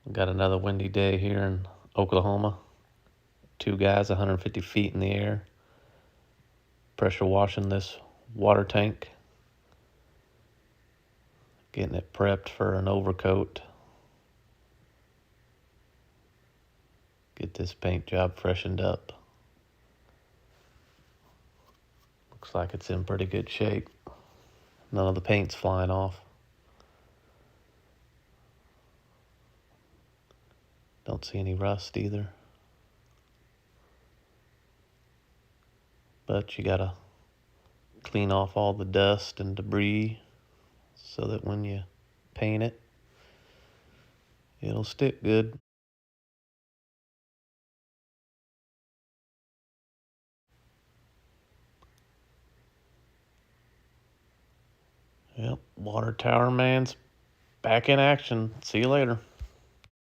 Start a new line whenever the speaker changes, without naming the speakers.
We got another windy day here in Oklahoma. 2 guys 150 feet in the air, pressure washing this water tank, getting it prepped for an overcoat. Get this paint job freshened up. Looks like it's in pretty good shape. None of the paint's flying off. Don't see any rust either. But you gotta clean off all the dust and debris so that when you paint it, it'll stick good. Yep, water tower man's back in action. See you later.